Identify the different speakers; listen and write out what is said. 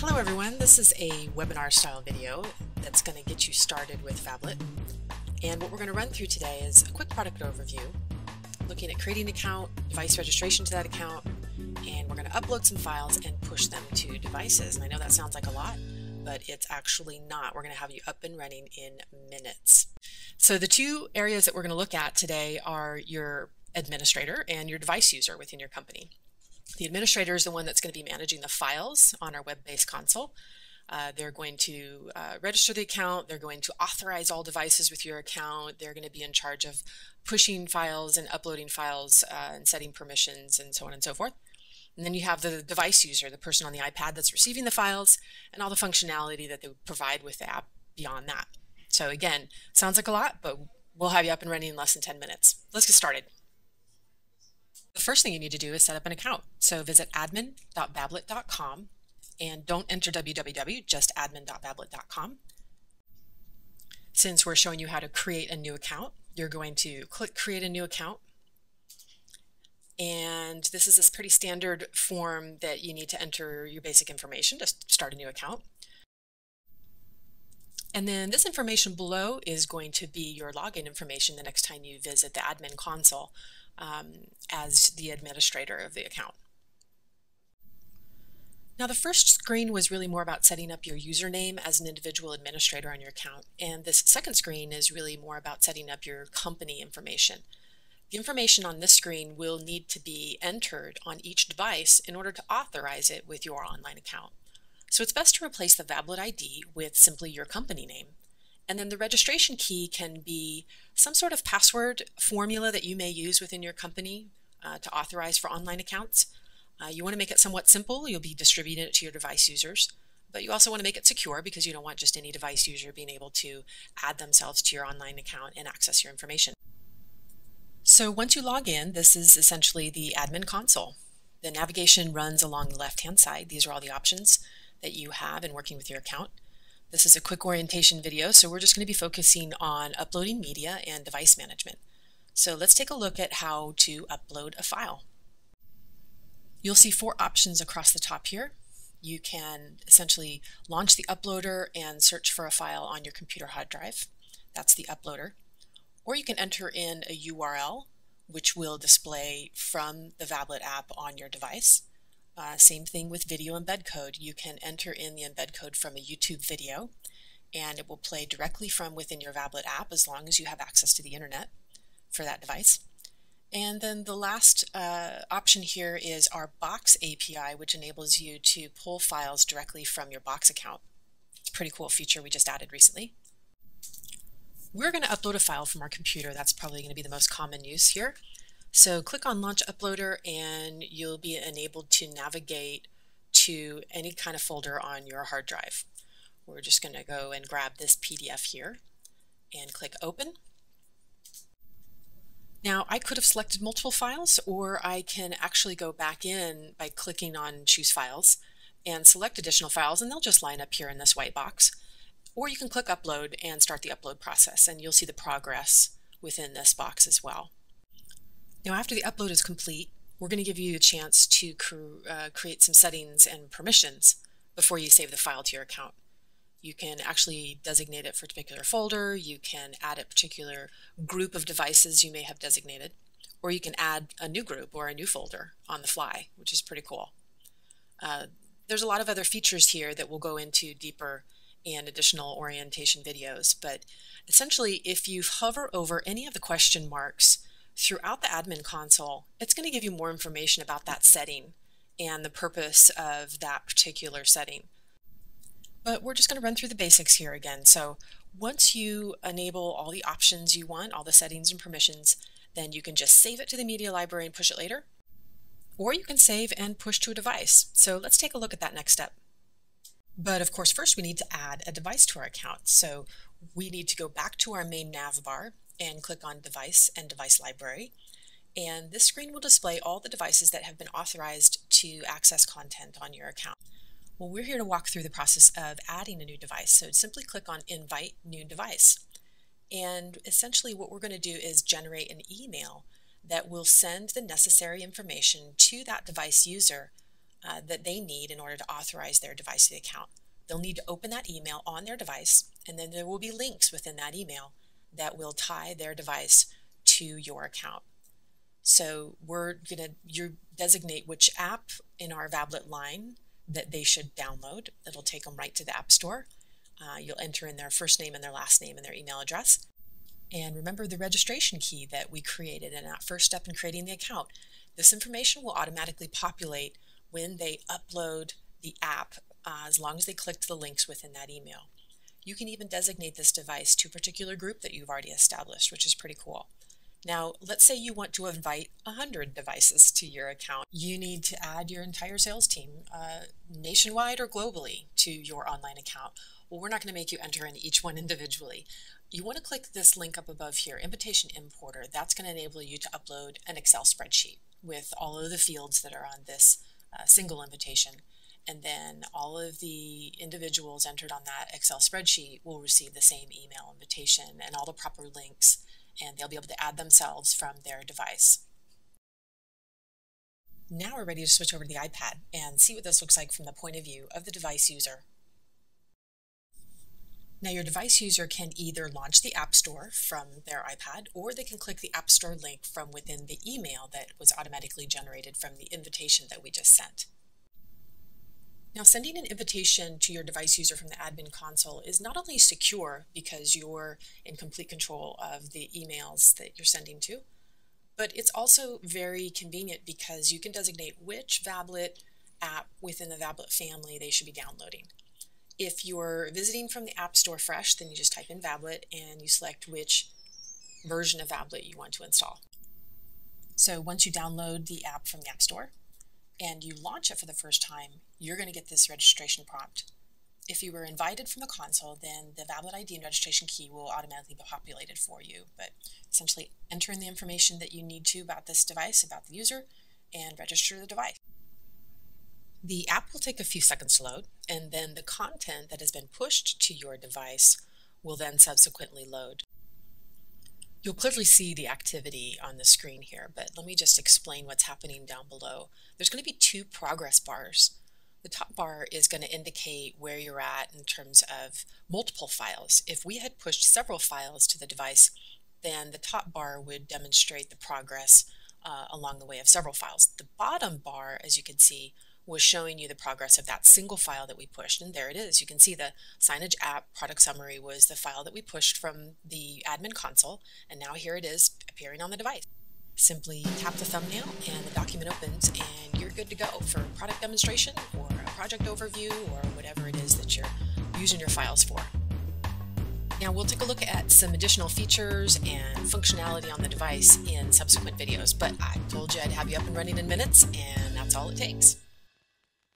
Speaker 1: Hello everyone, this is a webinar style video that's going to get you started with Vablet. And what we're going to run through today is a quick product overview, looking at creating an account, device registration to that account, and we're going to upload some files and push them to devices. And I know that sounds like a lot, but it's actually not. We're going to have you up and running in minutes. So the two areas that we're going to look at today are your administrator and your device user within your company. The administrator is the one that's going to be managing the files on our web-based console. They're going to register the account. They're going to authorize all devices with your account. They're going to be in charge of pushing files and uploading files and setting permissions and so on and so forth. And then you have the device user, the person on the iPad that's receiving the files, and all the functionality that they provide with the app beyond that. So again, sounds like a lot, but we'll have you up and running in less than 10 minutes. Let's get started. The first thing you need to do is set up an account. So visit admin.vablet.com and don't enter www, just admin.vablet.com. Since we're showing you how to create a new account, you're going to click Create a New Account. And this is a pretty standard form that you need to enter your basic information to start a new account. And then this information below is going to be your login information the next time you visit the admin console as the administrator of the account. Now the first screen was really more about setting up your username as an individual administrator on your account, and this second screen is really more about setting up your company information. The information on this screen will need to be entered on each device in order to authorize it with your online account. So it's best to replace the Vablet ID with simply your company name. And then the registration key can be some sort of password formula that you may use within your company to authorize for online accounts. You want to make it somewhat simple. You'll be distributing it to your device users, but you also want to make it secure because you don't want just any device user being able to add themselves to your online account and access your information. So once you log in, this is essentially the admin console. The navigation runs along the left-hand side. These are all the options that you have in working with your account. This is a quick orientation video, so we're just going to be focusing on uploading media and device management. So let's take a look at how to upload a file. You'll see four options across the top here. You can essentially launch the uploader and search for a file on your computer hard drive. That's the uploader. Or you can enter in a URL, which will display from the Vablet app on your device. Same thing with video embed code. You can enter in the embed code from a YouTube video and it will play directly from within your Vablet app as long as you have access to the internet for that device. And then the last option here is our Box API, which enables you to pull files directly from your Box account. It's a pretty cool feature we just added recently. We're going to upload a file from our computer. That's probably going to be the most common use here. So click on Launch Uploader and you'll be enabled to navigate to any kind of folder on your hard drive. We're just going to go and grab this PDF here and click Open. Now I could have selected multiple files, or I can actually go back in by clicking on Choose Files and select additional files, and they'll just line up here in this white box. Or you can click Upload and start the upload process, and you'll see the progress within this box as well. Now after the upload is complete, we're going to give you a chance to create some settings and permissions before you save the file to your account. You can actually designate it for a particular folder, you can add a particular group of devices you may have designated, or you can add a new group or a new folder on the fly, which is pretty cool. There's a lot of other features here that we'll go into deeper in additional orientation videos, but essentially if you hover over any of the question marks throughout the admin console, it's going to give you more information about that setting and the purpose of that particular setting. But we're just going to run through the basics here again. So once you enable all the options you want, all the settings and permissions, then you can just save it to the media library and push it later. Or you can save and push to a device. So let's take a look at that next step. But of course, first we need to add a device to our account. So we need to go back to our main nav bar and click on Device and Device Library. And this screen will display all the devices that have been authorized to access content on your account. Well, we're here to walk through the process of adding a new device. So simply click on Invite New Device. And essentially what we're going to do is generate an email that will send the necessary information to that device user that they need in order to authorize their device to the account. They'll need to open that email on their device, and then there will be links within that email that will tie their device to your account. So you designate which app in our vablet line that they should download. It'll take them right to the App Store. You'll enter in their first name and their last name and their email address. And remember the registration key that we created in that first step in creating the account. This information will automatically populate when they upload the app, as long as they clicked the links within that email. You can even designate this device to a particular group that you've already established, which is pretty cool. Now, let's say you want to invite 100 devices to your account. You need to add your entire sales team, nationwide or globally, to your online account. Well, we're not going to make you enter in each one individually. You want to click this link up above here, Invitation Importer. That's going to enable you to upload an Excel spreadsheet with all of the fields that are on this single invitation. And then all of the individuals entered on that Excel spreadsheet will receive the same email invitation and all the proper links, and they'll be able to add themselves from their device. Now we're ready to switch over to the iPad and see what this looks like from the point of view of the device user. Now your device user can either launch the App Store from their iPad, or they can click the App Store link from within the email that was automatically generated from the invitation that we just sent. Now, sending an invitation to your device user from the admin console is not only secure because you're in complete control of the emails that you're sending to, but it's also very convenient because you can designate which vablet app within the vablet family they should be downloading. If you're visiting from the App Store fresh, then you just type in vablet and you select which version of vablet you want to install. So once you download the app from the App Store and you launch it for the first time, you're going to get this registration prompt. If you were invited from the console, then the vablet ID and registration key will automatically be populated for you, but essentially enter in the information that you need to about this device, about the user, and register the device. The app will take a few seconds to load, and then the content that has been pushed to your device will then subsequently load. You'll clearly see the activity on the screen here, but let me just explain what's happening down below. There's going to be two progress bars. The top bar is going to indicate where you're at in terms of multiple files. If we had pushed several files to the device, then the top bar would demonstrate the progress along the way of several files. The bottom bar, as you can see, was showing you the progress of that single file that we pushed, and there it is. You can see the Signage app product summary was the file that we pushed from the admin console, and now here it is appearing on the device. Simply tap the thumbnail and the document opens, and you're good to go for product demonstration or a project overview or whatever it is that you're using your files for. Now we'll take a look at some additional features and functionality on the device in subsequent videos, but I told you I'd have you up and running in minutes, and that's all it takes.